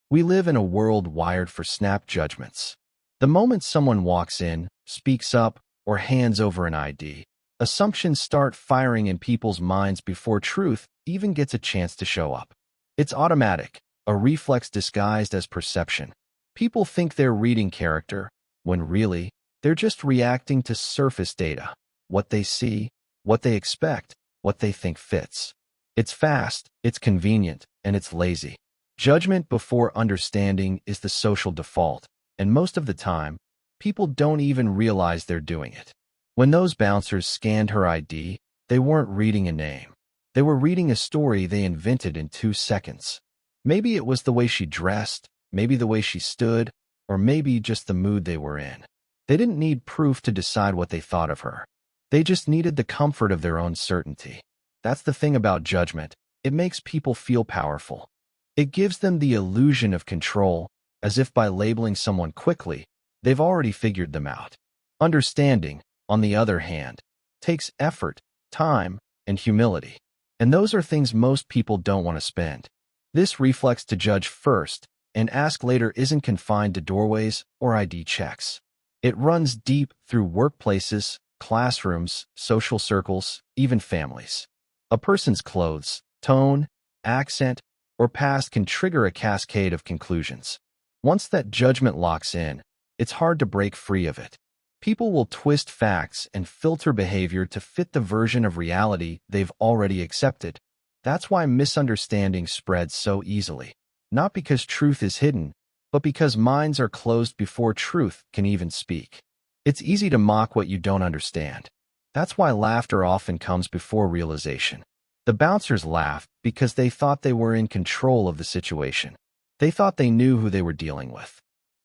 We live in a world wired for snap judgments. The moment someone walks in, speaks up, or hands over an ID, assumptions start firing in people's minds before truth even gets a chance to show up. It's automatic, a reflex disguised as perception. People think they're reading character, when really, they're just reacting to surface data, what they see, what they expect, what they think fits. It's fast, it's convenient, and it's lazy. Judgment before understanding is the social default, and most of the time, people don't even realize they're doing it. When those bouncers scanned her ID, they weren't reading a name. They were reading a story they invented in 2 seconds. Maybe it was the way she dressed, maybe the way she stood, or maybe just the mood they were in. They didn't need proof to decide what they thought of her. They just needed the comfort of their own certainty. That's the thing about judgment. It makes people feel powerful. It gives them the illusion of control, as if by labeling someone quickly, they've already figured them out. Understanding, on the other hand, takes effort, time, and humility. And those are things most people don't want to spend. This reflex to judge first and ask later isn't confined to doorways or ID checks. It runs deep through workplaces, classrooms, social circles, even families. A person's clothes, tone, accent, or past can trigger a cascade of conclusions. Once that judgment locks in, it's hard to break free of it. People will twist facts and filter behavior to fit the version of reality they've already accepted. That's why misunderstanding spreads so easily. Not because truth is hidden, but because minds are closed before truth can even speak. It's easy to mock what you don't understand. That's why laughter often comes before realization. The bouncers laughed because they thought they were in control of the situation. They thought they knew who they were dealing with.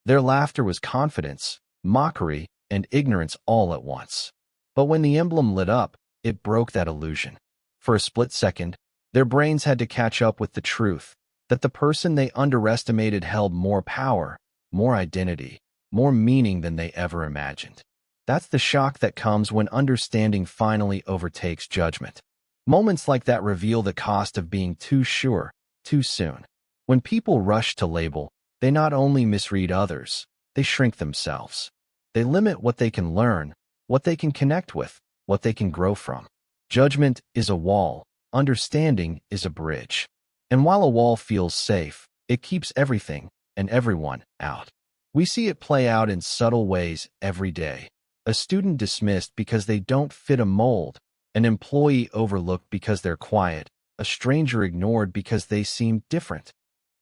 Their laughter was confidence, mockery, and ignorance all at once. But when the emblem lit up, it broke that illusion. For a split second, their brains had to catch up with the truth that the person they underestimated held more power, more identity, more meaning than they ever imagined. That's the shock that comes when understanding finally overtakes judgment. Moments like that reveal the cost of being too sure, too soon. When people rush to label, they not only misread others, they shrink themselves. They limit what they can learn, what they can connect with, what they can grow from. Judgment is a wall, understanding is a bridge. And while a wall feels safe, it keeps everything and everyone out. We see it play out in subtle ways every day. A student dismissed because they don't fit a mold, an employee overlooked because they're quiet, a stranger ignored because they seem different.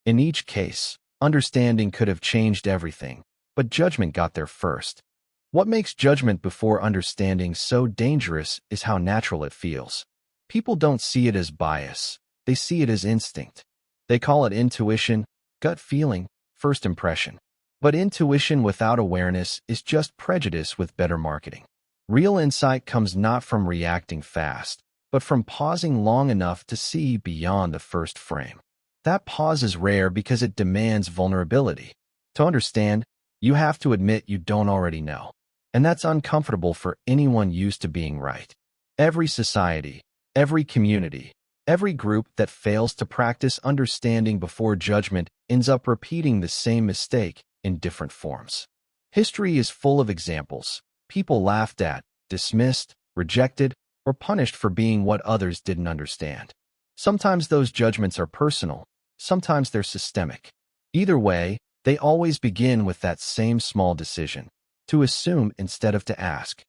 In each case, understanding could have changed everything, but judgment got there first. What makes judgment before understanding so dangerous is how natural it feels. People don't see it as bias. They see it as instinct. They call it intuition, gut feeling, first impression. But intuition without awareness is just prejudice with better marketing. Real insight comes not from reacting fast, but from pausing long enough to see beyond the first frame. That pause is rare because it demands vulnerability. To understand, you have to admit you don't already know. And that's uncomfortable for anyone used to being right. Every society, every community, every group that fails to practice understanding before judgment ends up repeating the same mistake in different forms. History is full of examples. People laughed at, dismissed, rejected, or punished for being what others didn't understand. Sometimes those judgments are personal, sometimes they're systemic. Either way, they always begin with that same small decision, to assume instead of to ask.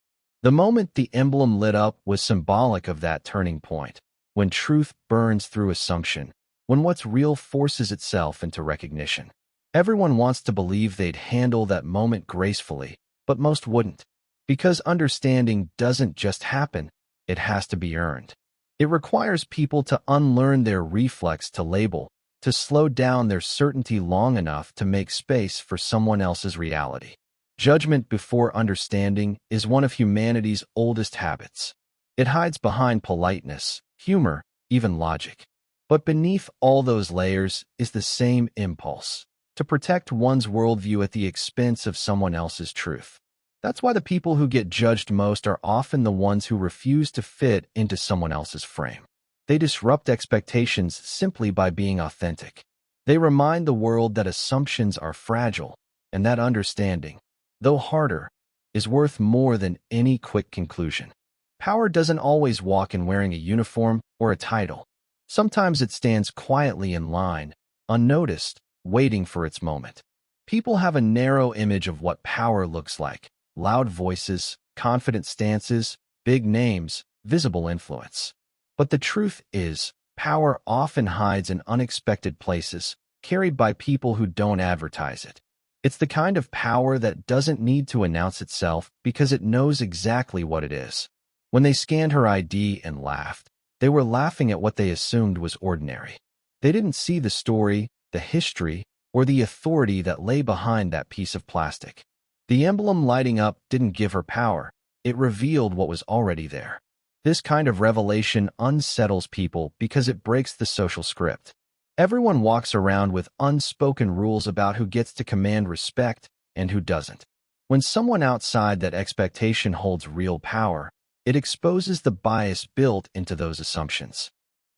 The moment the emblem lit up was symbolic of that turning point, when truth burns through assumption, when what's real forces itself into recognition. Everyone wants to believe they'd handle that moment gracefully, but most wouldn't. Because understanding doesn't just happen, it has to be earned. It requires people to unlearn their reflex to label, to slow down their certainty long enough to make space for someone else's reality. Judgment before understanding is one of humanity's oldest habits. It hides behind politeness, humor, even logic. But beneath all those layers is the same impulse, to protect one's worldview at the expense of someone else's truth. That's why the people who get judged most are often the ones who refuse to fit into someone else's frame. They disrupt expectations simply by being authentic. They remind the world that assumptions are fragile, and that understanding, though harder, is worth more than any quick conclusion. Power doesn't always walk in wearing a uniform or a title. Sometimes it stands quietly in line, unnoticed, waiting for its moment. People have a narrow image of what power looks like: loud voices, confident stances, big names, visible influence. But the truth is, power often hides in unexpected places, carried by people who don't advertise it. It's the kind of power that doesn't need to announce itself because it knows exactly what it is. When they scanned her ID and laughed, they were laughing at what they assumed was ordinary. They didn't see the story, the history, or the authority that lay behind that piece of plastic. The emblem lighting up didn't give her power. It revealed what was already there. This kind of revelation unsettles people because it breaks the social script. Everyone walks around with unspoken rules about who gets to command respect and who doesn't. When someone outside that expectation holds real power, it exposes the bias built into those assumptions.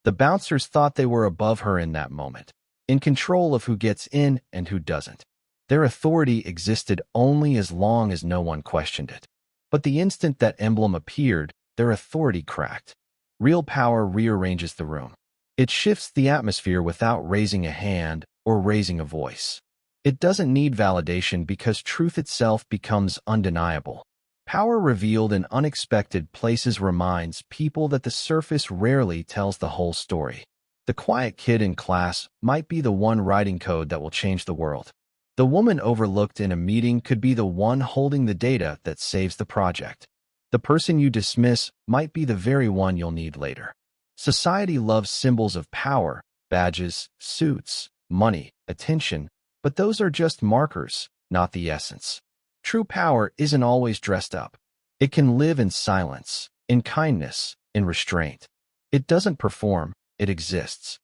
The bouncers thought they were above her in that moment, in control of who gets in and who doesn't. Their authority existed only as long as no one questioned it. But the instant that emblem appeared, their authority cracked. Real power rearranges the room. It shifts the atmosphere without raising a hand or raising a voice. It doesn't need validation because truth itself becomes undeniable. Power revealed in unexpected places reminds people that the surface rarely tells the whole story. The quiet kid in class might be the one writing code that will change the world. The woman overlooked in a meeting could be the one holding the data that saves the project. The person you dismiss might be the very one you'll need later. Society loves symbols of power, badges, suits, money, attention, but those are just markers, not the essence. True power isn't always dressed up. It can live in silence, in kindness, in restraint. It doesn't perform, it exists.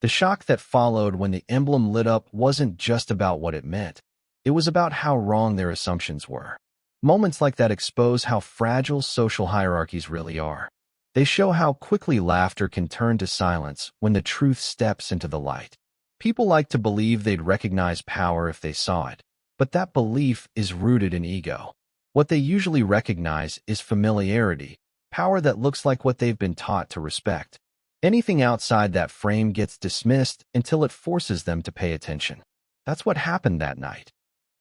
The shock that followed when the emblem lit up wasn't just about what it meant. It was about how wrong their assumptions were. Moments like that expose how fragile social hierarchies really are. They show how quickly laughter can turn to silence when the truth steps into the light. People like to believe they'd recognize power if they saw it, but that belief is rooted in ego. What they usually recognize is familiarity, power that looks like what they've been taught to respect. Anything outside that frame gets dismissed until it forces them to pay attention. That's what happened that night.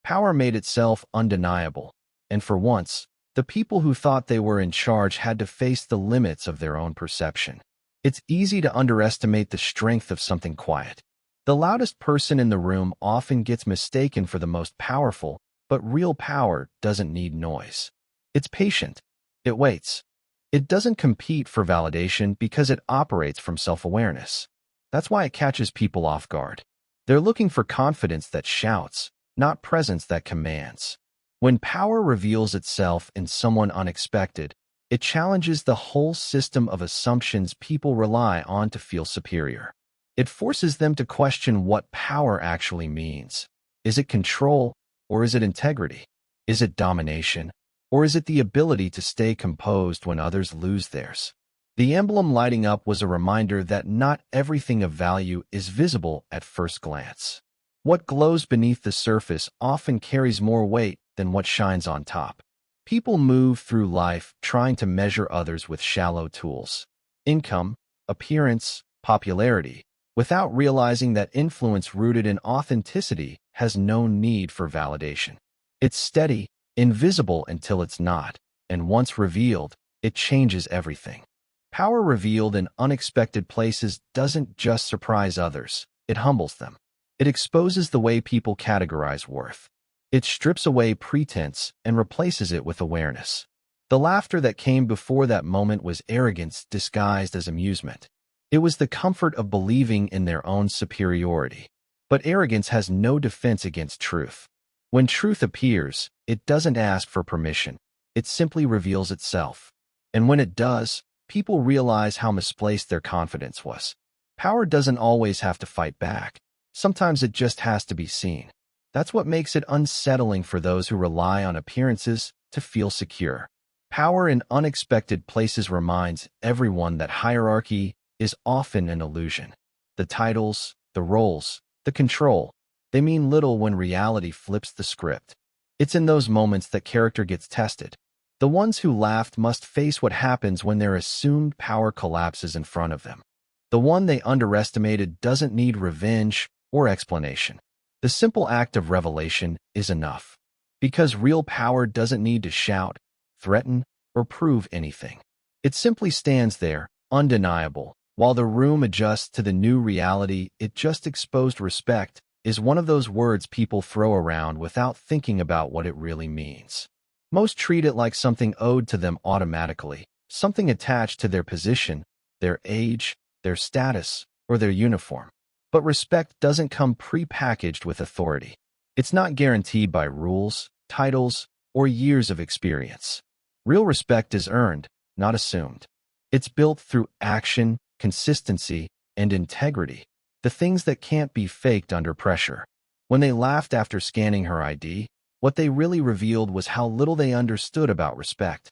Power made itself undeniable, and for once, the people who thought they were in charge had to face the limits of their own perception. It's easy to underestimate the strength of something quiet. The loudest person in the room often gets mistaken for the most powerful, but real power doesn't need noise. It's patient. It waits. It doesn't compete for validation because it operates from self-awareness. That's why it catches people off guard. They're looking for confidence that shouts, not presence that commands. When power reveals itself in someone unexpected, it challenges the whole system of assumptions people rely on to feel superior. It forces them to question what power actually means. Is it control, or is it integrity? Is it domination, or is it the ability to stay composed when others lose theirs? The emblem lighting up was a reminder that not everything of value is visible at first glance. What glows beneath the surface often carries more weight than what shines on top. People move through life trying to measure others with shallow tools: income, appearance, popularity, without realizing that influence rooted in authenticity has no need for validation. It's steady, invisible until it's not, and once revealed, it changes everything. Power revealed in unexpected places doesn't just surprise others, it humbles them. It exposes the way people categorize worth. It strips away pretense and replaces it with awareness. The laughter that came before that moment was arrogance disguised as amusement. It was the comfort of believing in their own superiority. But arrogance has no defense against truth. When truth appears, it doesn't ask for permission. It simply reveals itself. And when it does, people realize how misplaced their confidence was. Power doesn't always have to fight back. Sometimes it just has to be seen. That's what makes it unsettling for those who rely on appearances to feel secure. Power in unexpected places reminds everyone that hierarchy is often an illusion. The titles, the roles, The control. They mean little when reality flips the script. It's in those moments that character gets tested. The ones who laughed must face what happens when their assumed power collapses in front of them. The one they underestimated doesn't need revenge or explanation. The simple act of revelation is enough. Because real power doesn't need to shout, threaten, or prove anything. It simply stands there, undeniable, while the room adjusts to the new reality it just exposed. Respect is one of those words people throw around without thinking about what it really means. Most treat it like something owed to them automatically, something attached to their position, their age, their status, or their uniform. But respect doesn't come pre-packaged with authority. It's not guaranteed by rules, titles, or years of experience. Real respect is earned, not assumed. It's built through action, consistency, and integrity, the things that can't be faked under pressure. When they laughed after scanning her ID, what they really revealed was how little they understood about respect.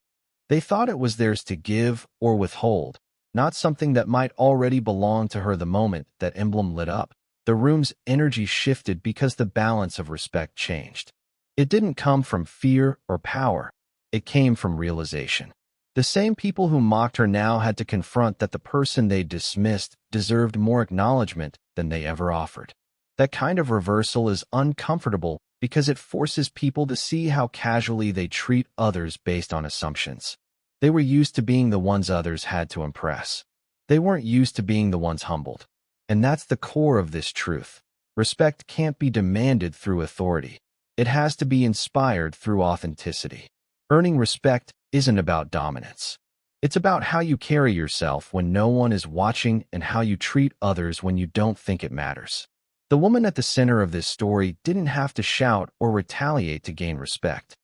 They thought it was theirs to give or withhold, not something that might already belong to her. The moment that Emblem lit up, the room's energy shifted because the balance of respect changed. It didn't come from fear or power. It came from realization. The same people who mocked her now had to confront that the person they dismissed deserved more acknowledgement than they ever offered. That kind of reversal is uncomfortable because it forces people to see how casually they treat others based on assumptions. They were used to being the ones others had to impress. They weren't used to being the ones humbled. And that's the core of this truth. Respect can't be demanded through authority. It has to be inspired through authenticity. Earning respect isn't about dominance. It's about how you carry yourself when no one is watching and how you treat others when you don't think it matters. The woman at the center of this story didn't have to shout or retaliate to gain respect.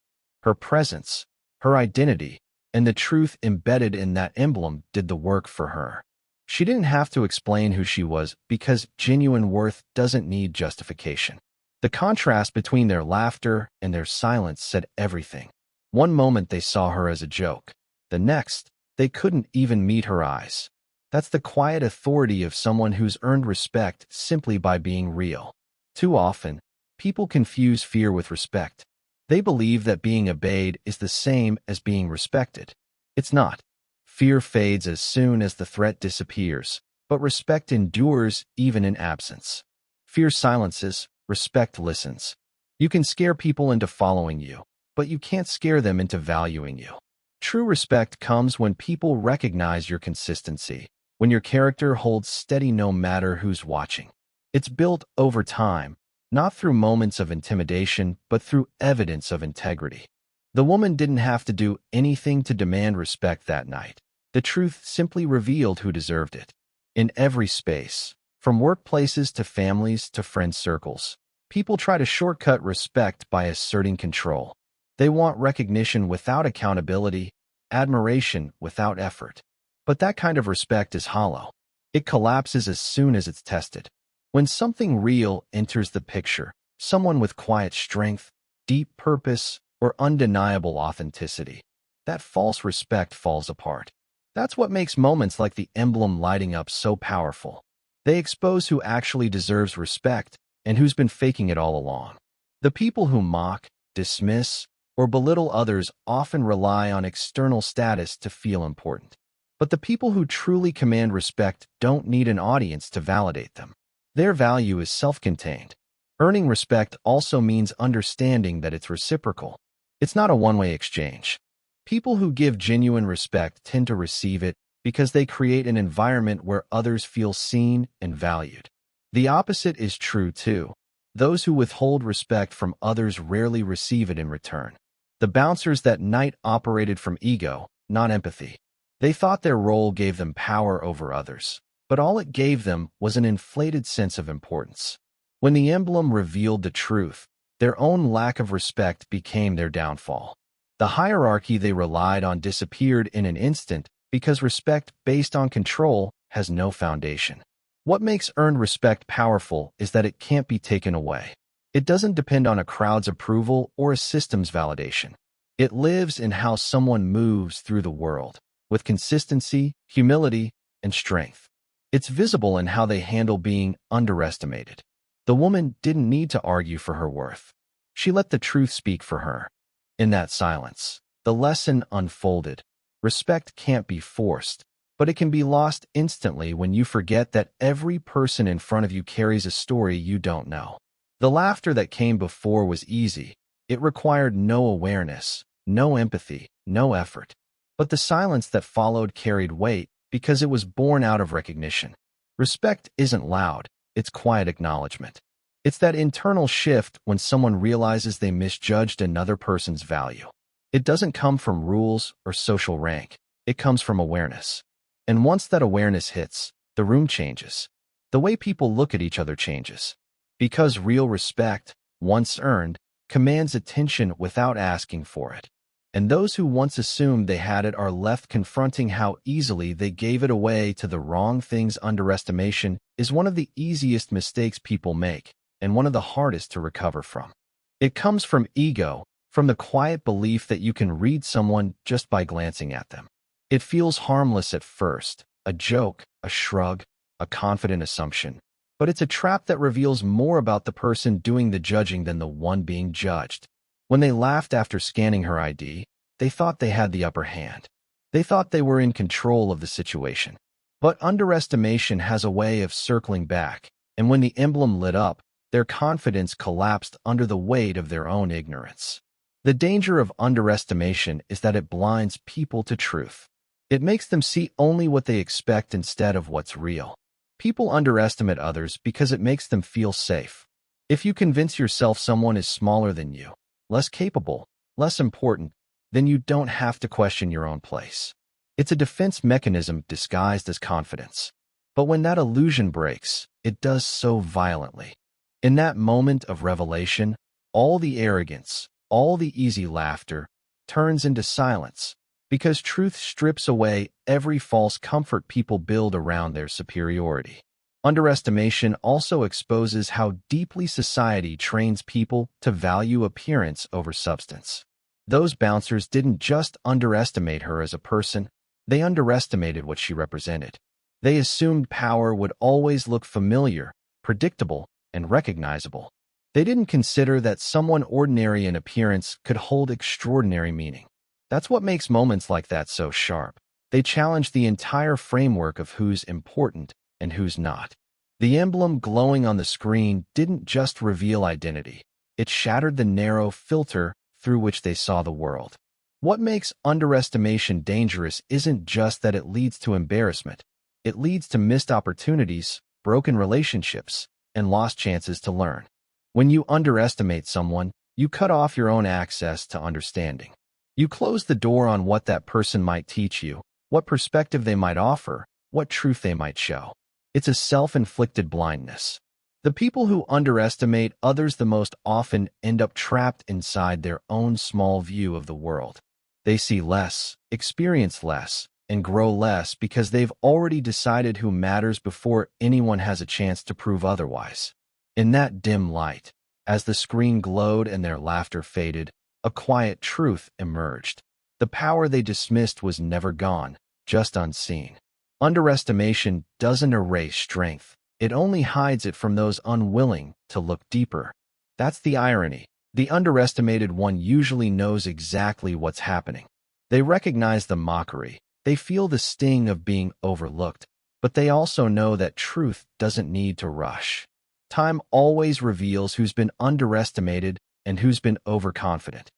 Her presence, her identity, and the truth embedded in that emblem did the work for her. She didn't have to explain who she was because genuine worth doesn't need justification. The contrast between their laughter and their silence said everything. One moment they saw her as a joke. The next, they couldn't even meet her eyes. That's the quiet authority of someone who's earned respect simply by being real. Too often, people confuse fear with respect. They believe that being obeyed is the same as being respected. It's not. Fear fades as soon as the threat disappears, but respect endures even in absence. Fear silences, respect listens. You can scare people into following you, but you can't scare them into valuing you. True respect comes when people recognize your consistency, when your character holds steady no matter who's watching. It's built over time, not through moments of intimidation, but through evidence of integrity. The woman didn't have to do anything to demand respect that night. The truth simply revealed who deserved it. In every space, from workplaces to families to friend circles, people try to shortcut respect by asserting control. They want recognition without accountability, admiration without effort. But that kind of respect is hollow. It collapses as soon as it's tested. When something real enters the picture, someone with quiet strength, deep purpose, or undeniable authenticity, that false respect falls apart. That's what makes moments like the emblem lighting up so powerful. They expose who actually deserves respect and who's been faking it all along. The people who mock, dismiss, or belittle others often rely on external status to feel important. But the people who truly command respect don't need an audience to validate them. Their value is self-contained. Earning respect also means understanding that it's reciprocal. It's not a one-way exchange. People who give genuine respect tend to receive it because they create an environment where others feel seen and valued. The opposite is true too. Those who withhold respect from others rarely receive it in return. The bouncers that night operated from ego, not empathy. They thought their role gave them power over others, but all it gave them was an inflated sense of importance. When the emblem revealed the truth, their own lack of respect became their downfall. The hierarchy they relied on disappeared in an instant because respect based on control has no foundation. What makes earned respect powerful is that it can't be taken away. It doesn't depend on a crowd's approval or a system's validation. It lives in how someone moves through the world, with consistency, humility, and strength. It's visible in how they handle being underestimated. The woman didn't need to argue for her worth. She let the truth speak for her. In that silence, the lesson unfolded. Respect can't be forced, but it can be lost instantly when you forget that every person in front of you carries a story you don't know. The laughter that came before was easy. It required no awareness, no empathy, no effort. But the silence that followed carried weight because it was born out of recognition. Respect isn't loud, it's quiet acknowledgement. It's that internal shift when someone realizes they misjudged another person's value. It doesn't come from rules or social rank. It comes from awareness. And once that awareness hits, the room changes. The way people look at each other changes. Because real respect, once earned, commands attention without asking for it. And those who once assumed they had it are left confronting how easily they gave it away to the wrong things. Underestimation is one of the easiest mistakes people make, and one of the hardest to recover from. It comes from ego, from the quiet belief that you can read someone just by glancing at them. It feels harmless at first, a joke, a shrug, a confident assumption. But it's a trap that reveals more about the person doing the judging than the one being judged. When they laughed after scanning her ID, they thought they had the upper hand. They thought they were in control of the situation. But underestimation has a way of circling back, and when the emblem lit up, their confidence collapsed under the weight of their own ignorance. The danger of underestimation is that it blinds people to truth. It makes them see only what they expect instead of what's real. People underestimate others because it makes them feel safe. If you convince yourself someone is smaller than you, less capable, less important, then you don't have to question your own place. It's a defense mechanism disguised as confidence. But when that illusion breaks, it does so violently. In that moment of revelation, all the arrogance, all the easy laughter, turns into silence, because truth strips away every false comfort people build around their superiority. Underestimation also exposes how deeply society trains people to value appearance over substance. Those bouncers didn't just underestimate her as a person, they underestimated what she represented. They assumed power would always look familiar, predictable, and recognizable. They didn't consider that someone ordinary in appearance could hold extraordinary meaning. That's what makes moments like that so sharp. They challenge the entire framework of who's important and who's not. The emblem glowing on the screen didn't just reveal identity. It shattered the narrow filter through which they saw the world. What makes underestimation dangerous isn't just that it leads to embarrassment. It leads to missed opportunities, broken relationships, and lost chances to learn. When you underestimate someone, you cut off your own access to understanding. You close the door on what that person might teach you, what perspective they might offer, what truth they might show. It's a self-inflicted blindness. The people who underestimate others the most often end up trapped inside their own small view of the world. They see less, experience less, and grow less because they've already decided who matters before anyone has a chance to prove otherwise. In that dim light, as the screen glowed and their laughter faded, a quiet truth emerged. The power they dismissed was never gone, just unseen. Underestimation doesn't erase strength. It only hides it from those unwilling to look deeper. That's the irony. The underestimated one usually knows exactly what's happening. They recognize the mockery. They feel the sting of being overlooked. But they also know that truth doesn't need to rush. Time always reveals who's been underestimated and who's been overconfident.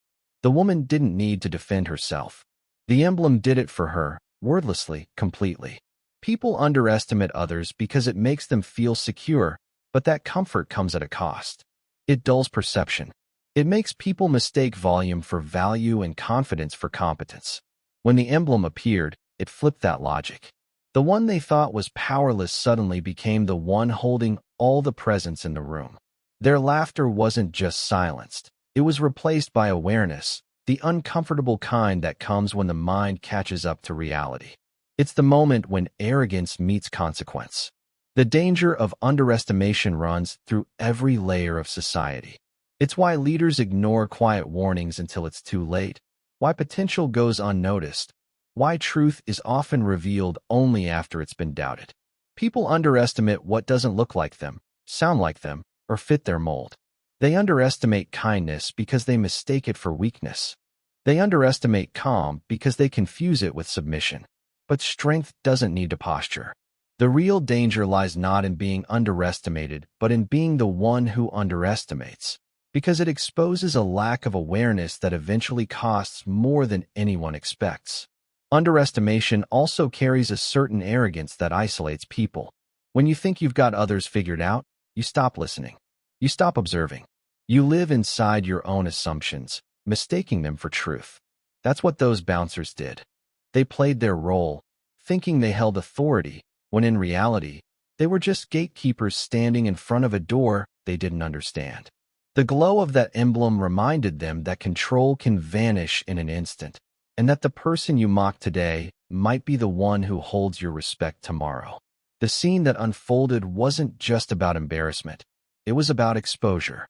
The woman didn't need to defend herself. The emblem did it for her, wordlessly, completely. People underestimate others because it makes them feel secure, but that comfort comes at a cost. It dulls perception. It makes people mistake volume for value and confidence for competence. When the emblem appeared, it flipped that logic. The one they thought was powerless suddenly became the one holding all the presence in the room. Their laughter wasn't just silenced. It was replaced by awareness, the uncomfortable kind that comes when the mind catches up to reality. It's the moment when arrogance meets consequence. The danger of underestimation runs through every layer of society. It's why leaders ignore quiet warnings until it's too late, why potential goes unnoticed, why truth is often revealed only after it's been doubted. People underestimate what doesn't look like them, sound like them, or fit their mold. They underestimate kindness because they mistake it for weakness. They underestimate calm because they confuse it with submission. But strength doesn't need to posture. The real danger lies not in being underestimated, but in being the one who underestimates, because it exposes a lack of awareness that eventually costs more than anyone expects. Underestimation also carries a certain arrogance that isolates people. When you think you've got others figured out, you stop listening. You stop observing. You live inside your own assumptions, mistaking them for truth. That's what those bouncers did. They played their role, thinking they held authority, when in reality, they were just gatekeepers standing in front of a door they didn't understand. The glow of that emblem reminded them that control can vanish in an instant, and that the person you mock today might be the one who holds your respect tomorrow. The scene that unfolded wasn't just about embarrassment. It was about exposure.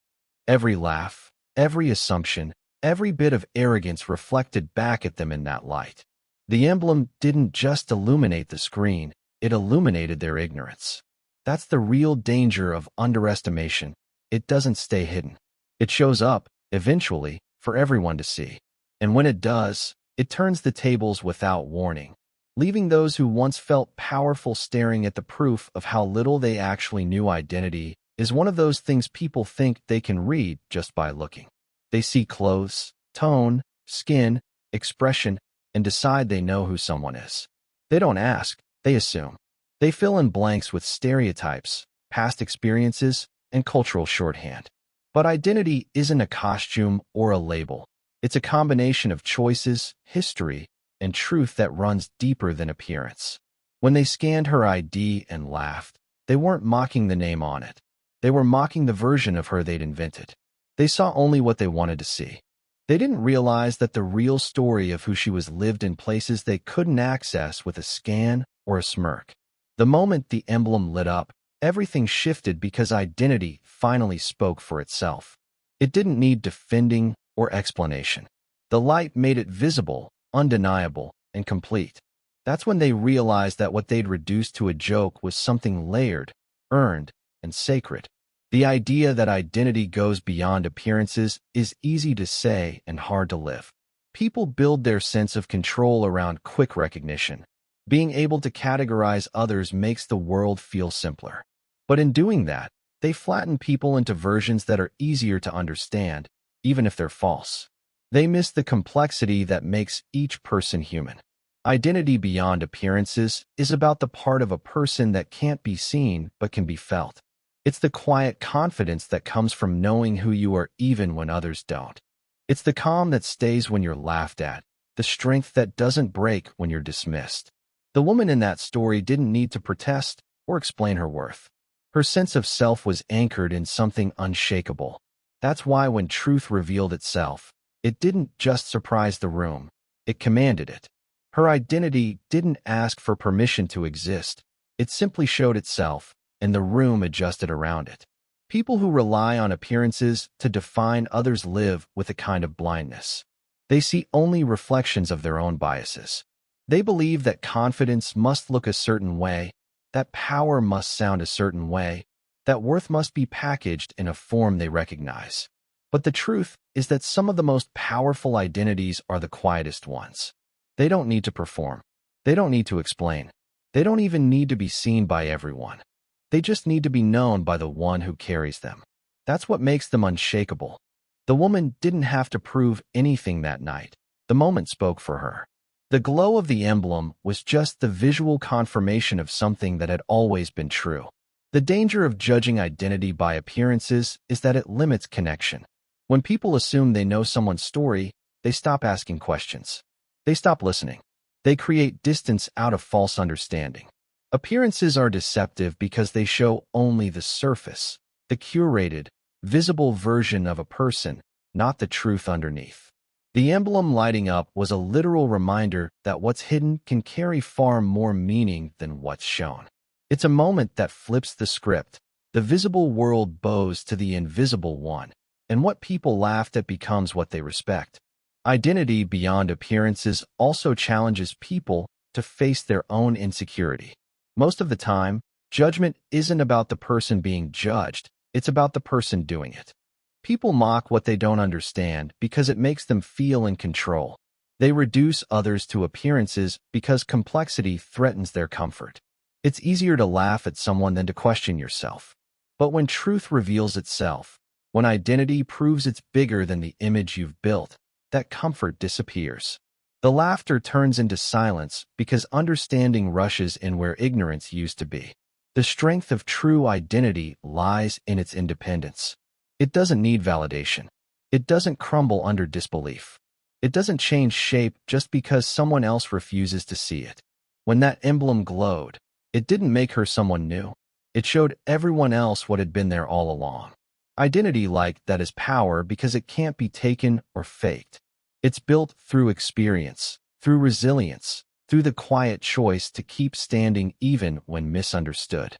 Every laugh, every assumption, every bit of arrogance reflected back at them in that light. The emblem didn't just illuminate the screen, it illuminated their ignorance. That's the real danger of underestimation. It doesn't stay hidden. It shows up, eventually, for everyone to see. And when it does, it turns the tables without warning, leaving those who once felt powerful staring at the proof of how little they actually knew. Identity is one of those things people think they can read just by looking. They see clothes, tone, skin, expression, and decide they know who someone is. They don't ask, they assume. They fill in blanks with stereotypes, past experiences, and cultural shorthand. But identity isn't a costume or a label. It's a combination of choices, history, and truth that runs deeper than appearance. When they scanned her ID and laughed, they weren't mocking the name on it. They were mocking the version of her they'd invented. They saw only what they wanted to see. They didn't realize that the real story of who she was lived in places they couldn't access with a scan or a smirk. The moment the emblem lit up, everything shifted because identity finally spoke for itself. It didn't need defending or explanation. The light made it visible, undeniable, and complete. That's when they realized that what they'd reduced to a joke was something layered, earned, and sacred. The idea that identity goes beyond appearances is easy to say and hard to live. People build their sense of control around quick recognition. Being able to categorize others makes the world feel simpler. But in doing that, they flatten people into versions that are easier to understand, even if they're false. They miss the complexity that makes each person human. Identity beyond appearances is about the part of a person that can't be seen but can be felt. It's the quiet confidence that comes from knowing who you are even when others don't. It's the calm that stays when you're laughed at, the strength that doesn't break when you're dismissed. The woman in that story didn't need to protest or explain her worth. Her sense of self was anchored in something unshakable. That's why when truth revealed itself, it didn't just surprise the room, it commanded it. Her identity didn't ask for permission to exist. It simply showed itself, and the room adjusted around it. People who rely on appearances to define others live with a kind of blindness. They see only reflections of their own biases. They believe that confidence must look a certain way, that power must sound a certain way, that worth must be packaged in a form they recognize. But the truth is that some of the most powerful identities are the quietest ones. They don't need to perform. They don't need to explain. They don't even need to be seen by everyone. They just need to be known by the one who carries them. That's what makes them unshakable. The woman didn't have to prove anything that night. The moment spoke for her. The glow of the emblem was just the visual confirmation of something that had always been true. The danger of judging identity by appearances is that it limits connection. When people assume they know someone's story, they stop asking questions. They stop listening. They create distance out of false understanding. Appearances are deceptive because they show only the surface, the curated, visible version of a person, not the truth underneath. The emblem lighting up was a literal reminder that what's hidden can carry far more meaning than what's shown. It's a moment that flips the script. The visible world bows to the invisible one, and what people laughed at becomes what they respect. Identity beyond appearances also challenges people to face their own insecurity. Most of the time, judgment isn't about the person being judged, It's about the person doing it. People mock what they don't understand because it makes them feel in control. They reduce others to appearances because complexity threatens their comfort. It's easier to laugh at someone than to question yourself. But when truth reveals itself, when identity proves it's bigger than the image you've built, that comfort disappears. The laughter turns into silence because understanding rushes in where ignorance used to be. The strength of true identity lies in its independence. It doesn't need validation. It doesn't crumble under disbelief. It doesn't change shape just because someone else refuses to see it. When that emblem glowed, it didn't make her someone new. It showed everyone else what had been there all along. Identity like that is power because it can't be taken or faked. It's built through experience, through resilience, through the quiet choice to keep standing even when misunderstood.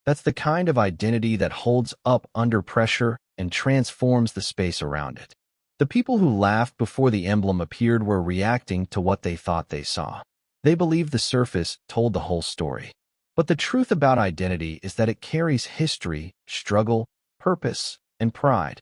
That's the kind of identity that holds up under pressure and transforms the space around it. The people who laughed before the emblem appeared were reacting to what they thought they saw. They believed the surface told the whole story. But the truth about identity is that it carries history, struggle, purpose, and pride.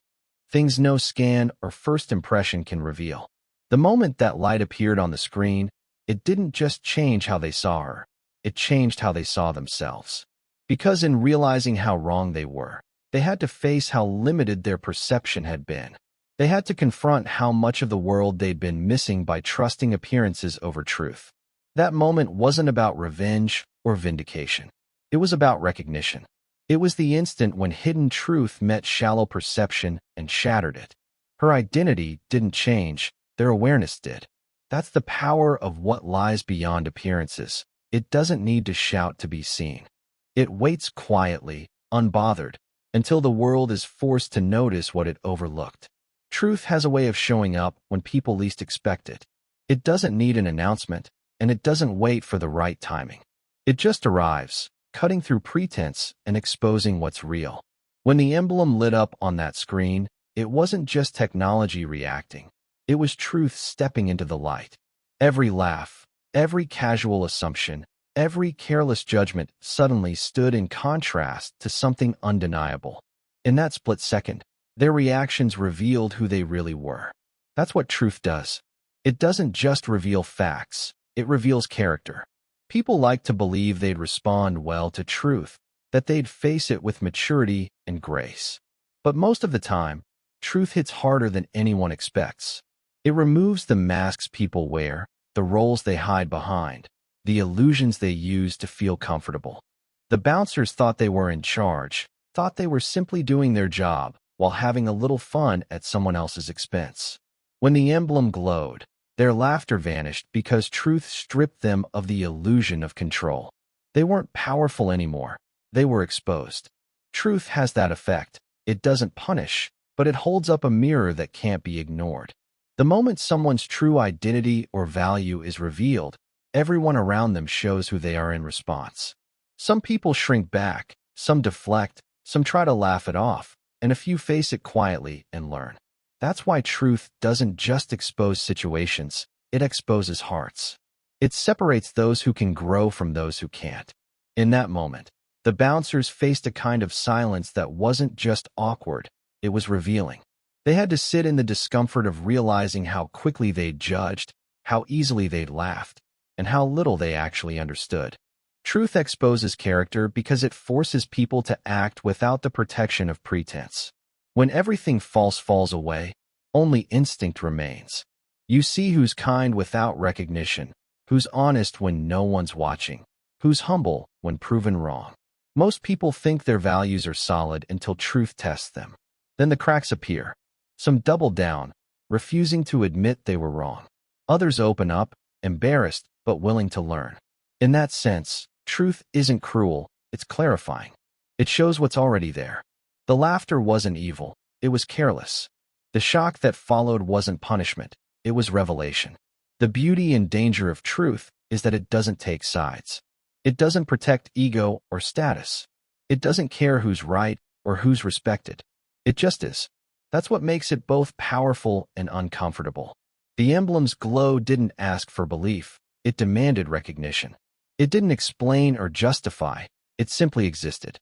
Things no scan or first impression can reveal. The moment that light appeared on the screen, it didn't just change how they saw her. It changed how they saw themselves. Because in realizing how wrong they were, they had to face how limited their perception had been. They had to confront how much of the world they'd been missing by trusting appearances over truth. That moment wasn't about revenge or vindication. It was about recognition. It was the instant when hidden truth met shallow perception and shattered it. Her identity didn't change, their awareness did. That's the power of what lies beyond appearances. It doesn't need to shout to be seen. It waits quietly, unbothered, until the world is forced to notice what it overlooked. Truth has a way of showing up when people least expect it. It doesn't need an announcement, and it doesn't wait for the right timing. It just arrives, cutting through pretense and exposing what's real. When the emblem lit up on that screen, it wasn't just technology reacting. It was truth stepping into the light. Every laugh, every casual assumption, every careless judgment suddenly stood in contrast to something undeniable. In that split second, their reactions revealed who they really were. That's what truth does. It doesn't just reveal facts, it reveals character. People like to believe they'd respond well to truth, that they'd face it with maturity and grace. But most of the time, truth hits harder than anyone expects. It removes the masks people wear, the roles they hide behind, the illusions they use to feel comfortable. The bouncers thought they were in charge, thought they were simply doing their job while having a little fun at someone else's expense. When the emblem glowed, their laughter vanished because truth stripped them of the illusion of control. They weren't powerful anymore. They were exposed. Truth has that effect. It doesn't punish, but it holds up a mirror that can't be ignored. The moment someone's true identity or value is revealed, everyone around them shows who they are in response. Some people shrink back, some deflect, some try to laugh it off, and a few face it quietly and learn. That's why truth doesn't just expose situations, it exposes hearts. It separates those who can grow from those who can't. In that moment, the bouncers faced a kind of silence that wasn't just awkward, it was revealing. They had to sit in the discomfort of realizing how quickly they'd judged, how easily they'd laughed, and how little they actually understood. Truth exposes character because it forces people to act without the protection of pretense. When everything false falls away, only instinct remains. You see who's kind without recognition, who's honest when no one's watching, who's humble when proven wrong. Most people think their values are solid until truth tests them. Then the cracks appear. Some double down, refusing to admit they were wrong. Others open up, embarrassed but willing to learn. In that sense, truth isn't cruel, it's clarifying. It shows what's already there. The laughter wasn't evil, it was careless. The shock that followed wasn't punishment, it was revelation. The beauty and danger of truth is that it doesn't take sides. It doesn't protect ego or status. It doesn't care who's right or who's respected. It just is. That's what makes it both powerful and uncomfortable. The emblem's glow didn't ask for belief, it demanded recognition. It didn't explain or justify, it simply existed.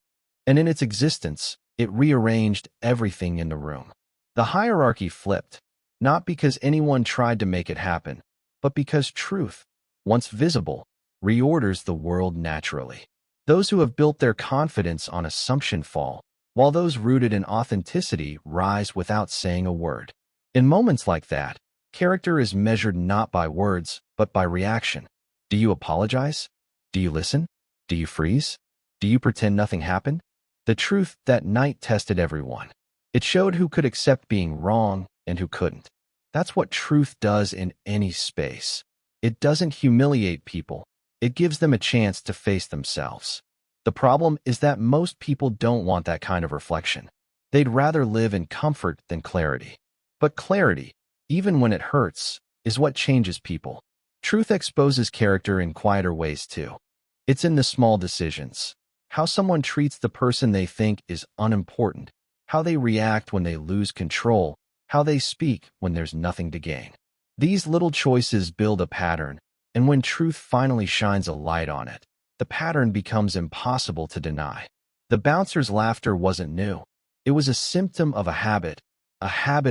And in its existence, It rearranged everything in the room. The hierarchy flipped, not because anyone tried to make it happen, but because truth, once visible, reorders the world naturally. Those who have built their confidence on assumption fall, while those rooted in authenticity rise without saying a word. In moments like that, character is measured not by words, but by reaction. Do you apologize? Do you listen? Do you freeze? Do you pretend nothing happened? The truth that night tested everyone. It showed who could accept being wrong and who couldn't. That's what truth does in any space. It doesn't humiliate people. It gives them a chance to face themselves. The problem is that most people don't want that kind of reflection. They'd rather live in comfort than clarity. But clarity, even when it hurts, is what changes people. Truth exposes character in quieter ways too. It's in the small decisions. How someone treats the person they think is unimportant. How they react when they lose control. How they speak when there's nothing to gain. These little choices build a pattern, and when truth finally shines a light on it, the pattern becomes impossible to deny. The bouncer's laughter wasn't new. It was a symptom of a habit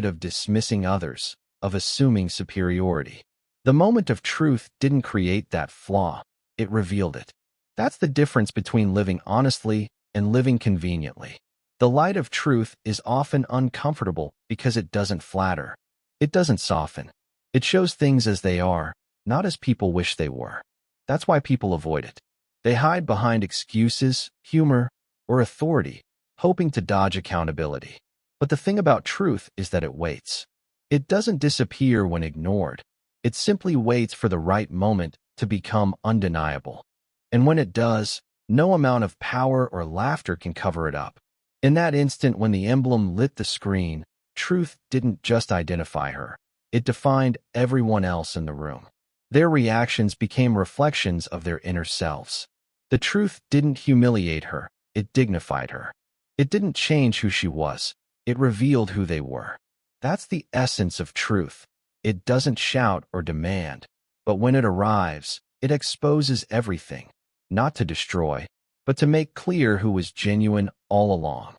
of dismissing others, of assuming superiority. The moment of truth didn't create that flaw, it revealed it. That's the difference between living honestly and living conveniently. The light of truth is often uncomfortable because it doesn't flatter. It doesn't soften. It shows things as they are, not as people wish they were. That's why people avoid it. They hide behind excuses, humor, or authority, hoping to dodge accountability. But the thing about truth is that it waits. It doesn't disappear when ignored. It simply waits for the right moment to become undeniable. And when it does, no amount of power or laughter can cover it up. In that instant when the emblem lit the screen, truth didn't just identify her. It defined everyone else in the room. Their reactions became reflections of their inner selves. The truth didn't humiliate her, it dignified her. It didn't change who she was, it revealed who they were. That's the essence of truth. It doesn't shout or demand, but when it arrives, it exposes everything, not to destroy, but to make clear who was genuine all along.